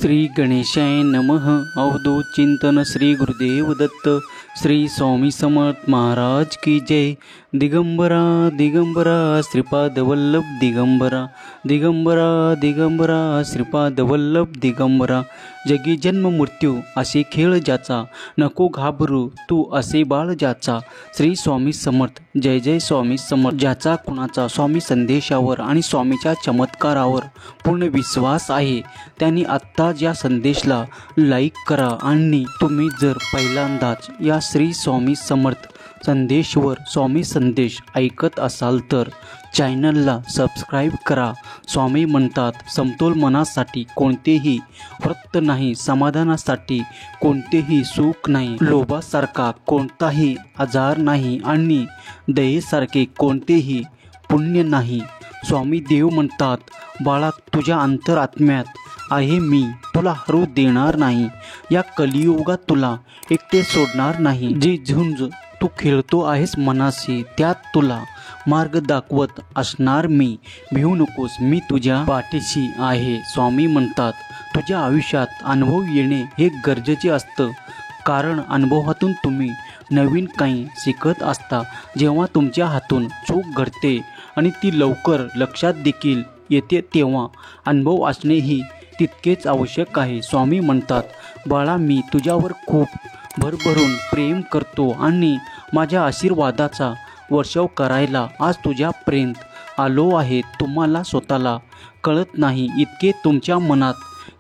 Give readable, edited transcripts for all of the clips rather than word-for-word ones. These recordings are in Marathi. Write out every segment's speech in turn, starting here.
श्री गणेशाय नमः. अवधूत चिंतन श्री गुरुदेव दत्त. श्री स्वामी समर्थ महाराज की जय. दिगंबरा दिगंबरा श्रीपाद वल्लभ दिगंबरा. दिगंबरा दिगंबरा श्रीपाद वल्लभ दिगंबरा. जगी जन्म मृत्यू असे खेळ ज्याचा, नको घाबरू तू असे बाळ ज्याचा. श्री स्वामी समर्थ. जय जय स्वामी समर्थ. ज्याचा कुणाचा स्वामी संदेशावर आणि स्वामीच्या चमत्कारावर पूर्ण विश्वास आहे त्यांनी आत्ता या संदेशला लाईक करा. आणि तुम्ही जर पहिल्यांदाच या श्री स्वामी समर्थ संदेशवर स्वामी संदेश ऐकत असाल तर चॅनलला सबस्क्राईब करा. स्वामी म्हणतात, समतोल मनासाठी कोणतेही व्रत नाही, समाधानासाठी कोणतेही सुख नाही, लोभासारखा कोणताही आजार नाही आणि दयेसारखे कोणतेही पुण्य नाही. स्वामी देव म्हणतात, बाळा तुझ्या अंतरात्म्यात आहे मी, तुला हरू देणार नाही. या कलियुगात तुला एकटे सोडणार नाही. जी झुंज तू खेळतो आहेस मनाशी त्यात तुला मार्ग दाखवत असणार मी. भिवू नकोस, मी तुझ्या पाठीशी आहे. स्वामी म्हणतात, तुझ्या आयुष्यात अनुभव येणे हे गरजेचे असतं, कारण अनुभवातून तुम्ही नवीन काही शिकत असता. जेव्हा तुमच्या हातून चूक घडते आणि ती लवकर लक्षात देखील येते तेव्हा अनुभव असणेही तितकेच आवश्यक आहे. स्वामी म्हणतात, बाळा मी तुझ्यावर खूप भरभरून प्रेम करतो आणि माझ्या आशीर्वादाचा वर्षाव करायला आज तुझ्यापर्यंत आलो आहे. तुम्हाला स्वतःला कळत नाही इतके तुमच्या मनात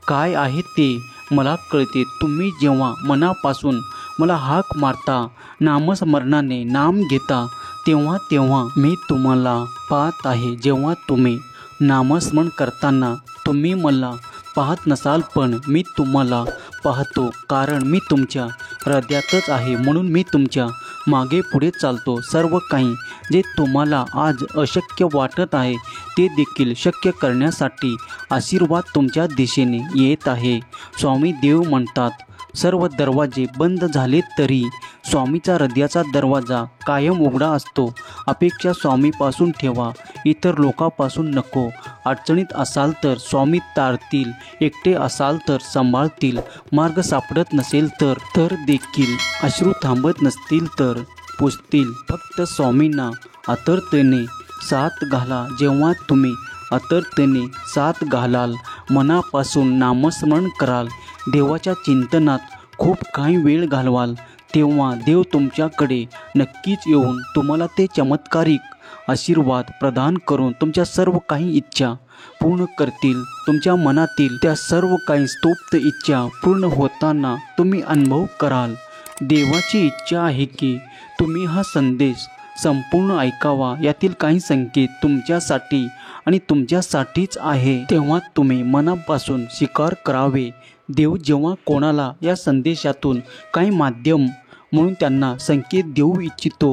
काय आहे ते मला कळते. तुम्ही जेव्हा मनापासून मला हाक मारता, नामस्मरणाने नाम घेता, तेव्हा तेव्हा मी तुम्हाला पाहत आहे. जेव्हा तुम्ही नामस्मरण करताना तुम्ही मला पाहत नसाल पण मी तुम्हाला पाहतो, कारण मी तुमच्या हृदयातच आहे. म्हणून मी तुमच्या मागे पुढे चालतो. सर्व काही जे तुम्हाला आज अशक्य वाटत आहे ते देखील शक्य करण्यासाठी आशीर्वाद तुमच्या दिशेने येत आहे. स्वामी देव म्हणतात, सर्व दरवाजे बंद झाले तरी स्वामीचा हृदयाचा दरवाजा कायम उघडा असतो. अपेक्षा स्वामीपासून ठेवा, इतर लोकांपासून नको. अडचणीत असाल तर स्वामी तारतील, एकटे असाल तर सांभाळतील, मार्ग सापडत नसेल तर देखील अश्रू थांबत नसतील तर पुसतील. फक्त स्वामींना आतुरतेने साथ घाला. जेव्हा तुम्ही आतुरतेने साथ घालाल, मनापासून नामस्मरण कराल, देवाच्या चिंतनात खूप काही वेळ घालवाल, तेव्हा देव तुमच्याकडे नक्कीच येऊन तुम्हाला ते चमत्कारिक आशीर्वाद प्रदान करून तुमच्या सर्व काही इच्छा पूर्ण करतील. तुमच्या मनातील त्या सर्व काही स्तुप्त इच्छा पूर्ण होताना तुम्ही अनुभव कराल. देवाची इच्छा आहे की तुम्ही हा संदेश संपूर्ण ऐकावा. यातील काही संकेत तुमच्यासाठी आणि तुमच्यासाठीच आहे, तेव्हा तुम्ही मनापासून स्वीकार करावे. देव जेव्हा कोणाला या संदेशातून काही माध्यम म्हणून त्यांना संकेत देऊ इच्छितो,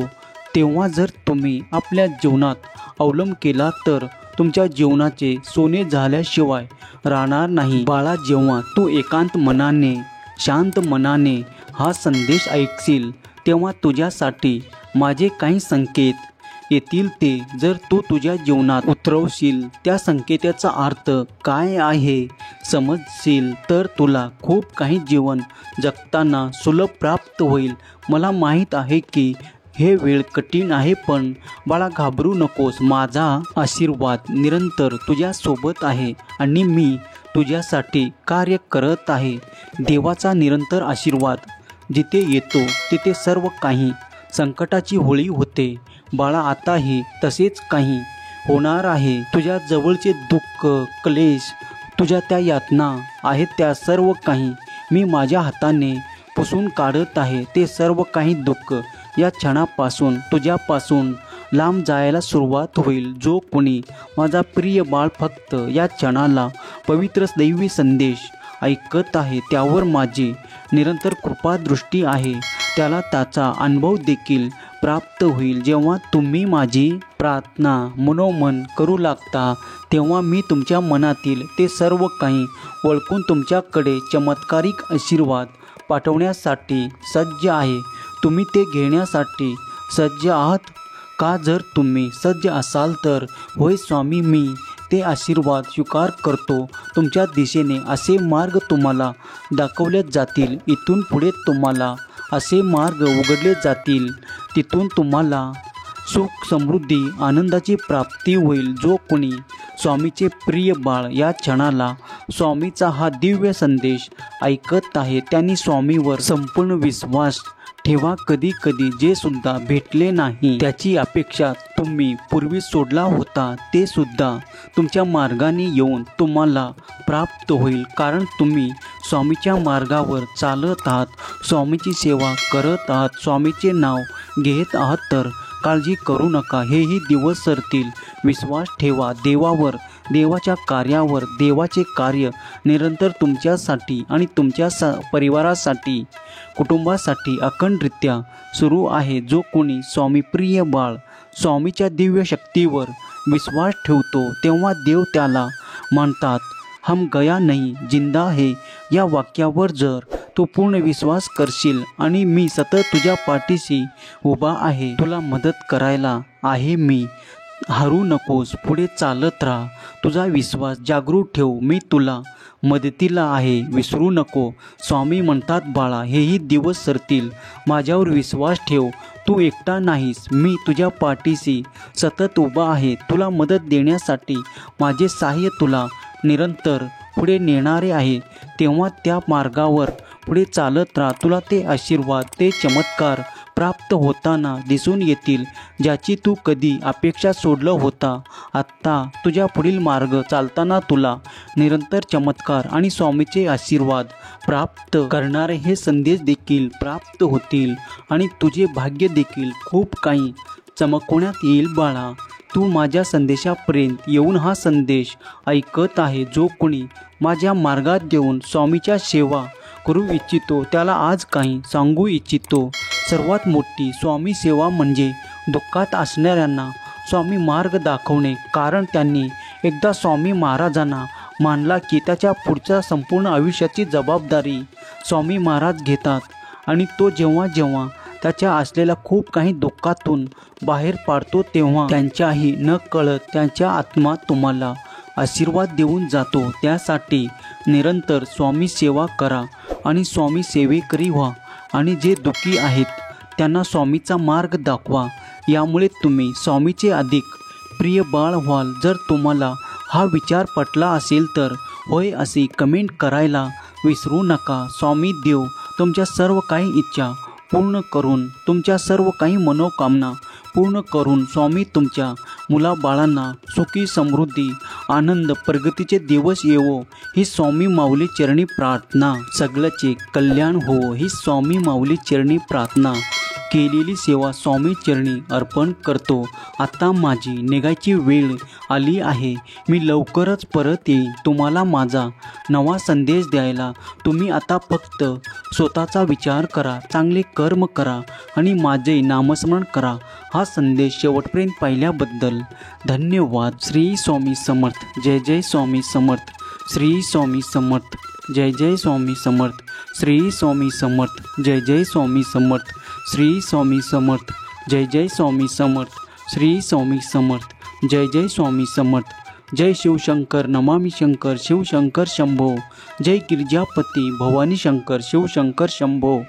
तेव्हा जर तुम्ही आपल्या जीवनात अवलंब केला तर तुमच्या जीवनाचे सोने झाल्याशिवाय राहणार नाही. बाळा जेव्हा तू एकांत मनाने, शांत मनाने हा संदेश ऐकशील तेव्हा तुझ्यासाठी माझे काही संकेत येतील. ते जर तू तुझ्या जीवनात उतरवशील, त्या संकेताचा अर्थ काय आहे समजशील, तर तुला खूप काही जीवन जगताना सुलभ प्राप्त होईल. मला माहीत आहे की हे वेळ कठीण आहे, पण बाळा घाबरू नकोस. माझा आशीर्वाद निरंतर तुझ्यासोबत आहे आणि मी तुझ्यासाठी कार्य करत आहे. देवाचा निरंतर आशीर्वाद जिथे येतो तिथे सर्व काही संकटाची होळी होते. बाळा आताही तसेच काही होणार आहे. तुझ्या जवळचे दुःख, क्लेश, तुझ्या त्या यातना आहेत त्या सर्व काही मी माझ्या हाताने पुसून काढत आहे. ते सर्व काही दुःख या क्षणापासून तुझ्यापासून लांब जायला सुरुवात होईल. जो कोणी माझा प्रिय बाळ फक्त या क्षणाला पवित्र दैवी संदेश ऐकत आहे त्यावर माझी निरंतर कृपादृष्टी आहे. त्याला त्याचा अनुभव देखील प्राप्त होईल. जेव्हा तुम्ही माझी प्रार्थना मनोमन करू लागता तेव्हा मी तुमच्या मनातील ते सर्व काही ओळखून तुमच्याकडे चमत्कारिक आशीर्वाद पाठवण्यासाठी सज्ज आहे. तुम्ही ते घेण्यासाठी सज्ज आहात का? जर तुम्ही सज्ज असाल तर होय स्वामी मी ते आशीर्वाद स्वीकार करतो. तुमच्या दिशेने असे मार्ग तुम्हाला दाखवले जातील. इथून पुढे तुम्हाला असे मार्ग उघडले जातील. तिथून तुम्हाला सुख, समृद्धी, आनंदाची प्राप्ती होईल. जो कोणी स्वामीचे प्रिय बाळ या क्षणाला स्वामीचा हा दिव्य संदेश ऐकत आहे त्यांनी स्वामीवर संपूर्ण विश्वास ठेवा. कधी कधी जे सुद्धा भेटले नाही त्याची अपेक्षा तुम्ही पूर्वी सोडला होता ते सुद्धा तुमच्या मार्गाने येऊन तुम्हाला प्राप्त होईल. कारण तुम्ही स्वामीच्या मार्गावर चालत आहात, स्वामीची सेवा करत आहात, स्वामीचे नाव घेत आहात. तर काळजी करू नका. हेही दिवस सरतील. विश्वास ठेवा देवावर, देवाच्या कार्यावर. देवाचे कार्य निरंतर तुमच्यासाठी आणि तुमच्या परिवारासाठी, कुटुंबासाठी अखंडरित्या सुरू आहे. जो कोणी स्वामी प्रिय बाळ स्वामीच्या दिव्य शक्तीवर विश्वास ठेवतो तेव्हा देव त्याला म्हणतात, हम गया नहीं जिंदा है. या वाक्यावर जर तू पूर्ण विश्वास करशील आणि मी सतत तुझ्या पाठीशी उभा आहे, तुला मदत करायला आहे मी. हरू नकोस, पुढे चालत राहा. तुझा विश्वास जागृत ठेव. मी तुला मदतीला आहे, विसरू नको. स्वामी म्हणतात, बाळा हेही दिवस सरतील. माझ्यावर विश्वास ठेव. तू एकटा नाहीस. मी तुझ्या पाठीशी सतत उभा आहे. तुला मदत देण्यासाठी माझे सहाय्य तुला निरंतर पुढे नेणारे आहे. तेव्हा त्या मार्गावर पुढे चालत राहा. तुला ते आशीर्वाद, ते चमत्कार प्राप्त होताना दिसून येतील ज्याची तू कधी अपेक्षा सोडलं होता. आत्ता तुझ्या पुढील मार्ग चालताना तुला निरंतर चमत्कार आणि स्वामीचे आशीर्वाद प्राप्त करणारे हे संदेश देखील प्राप्त होतील आणि तुझे भाग्य देखील खूप काही चमकवण्यात येईल. बाळा तू माझ्या संदेशापर्यंत येऊन हा संदेश ऐकत आहे. जो कोणी माझ्या मार्गात येऊन स्वामीच्या सेवा करू इच्छितो त्याला आज काही सांगू इच्छितो. सर्वात मोठी स्वामी सेवा म्हणजे दुःखात असणाऱ्यांना स्वामी मार्ग दाखवणे. कारण त्यांनी एकदा स्वामी महाराजांना मानला की त्याच्या पुढच्या संपूर्ण आयुष्याची जबाबदारी स्वामी महाराज घेतात आणि तो जेव्हा जेव्हा त्याच्या असलेल्या खूप काही दुःखातून बाहेर पाडतो तेव्हा त्यांच्याही न कळत त्यांच्या आत्मा तुम्हाला आशीर्वाद देऊन जातो. त्यासाठी निरंतर स्वामी सेवा करा आणि स्वामी सेवेकरी व्हा आणि जे दुःखी आहेत त्यांना स्वामीचा मार्ग दाखवा. यामुळे तुम्ही स्वामीचे अधिक प्रिय बाळ व्हाल. जर तुम्हाला हा विचार पटला असेल तर होय असे कमेंट करायला विसरू नका. स्वामी देव तुमच्या सर्व काही इच्छा पूर्ण करून, तुमच्या सर्व काही मनोकामना पूर्ण करून स्वामी तुमच्या मुलाबाळांना सुखी, समृद्धी, आनंद, प्रगतीचे दिवस येवो ही स्वामी माऊली चरणी प्रार्थना. सगळ्याचे कल्याण हो ही स्वामी माऊली चरणी प्रार्थना. केलेली सेवा स्वामी चरणी अर्पण करतो. आता माझी निघायची वेळ आली आहे. मी लवकरच परत येईन तुम्हाला माझा नवा संदेश द्यायला. तुम्ही आता फक्त स्वतःचा विचार करा, चांगले कर्म करा आणि माझे नामस्मरण करा. हा संदेश शेवटपर्यंत पाहिल्याबद्दल धन्यवाद. श्री स्वामी समर्थ. जय जय स्वामी समर्थ. श्री स्वामी समर्थ. जय जय स्वामी समर्थ. श्री स्वामी समर्थ. जय जय स्वामी समर्थ. श्री स्वामी समर्थ. जय जय स्वामी समर्थ. श्री स्वामी समर्थ. जय जय स्वामी समर्थ. जय शिवशंकर. नमामि शंकर. शिवशंकर शंभो. जय गिरिजापती भवानी शंकर. शिवशंकर शंभो.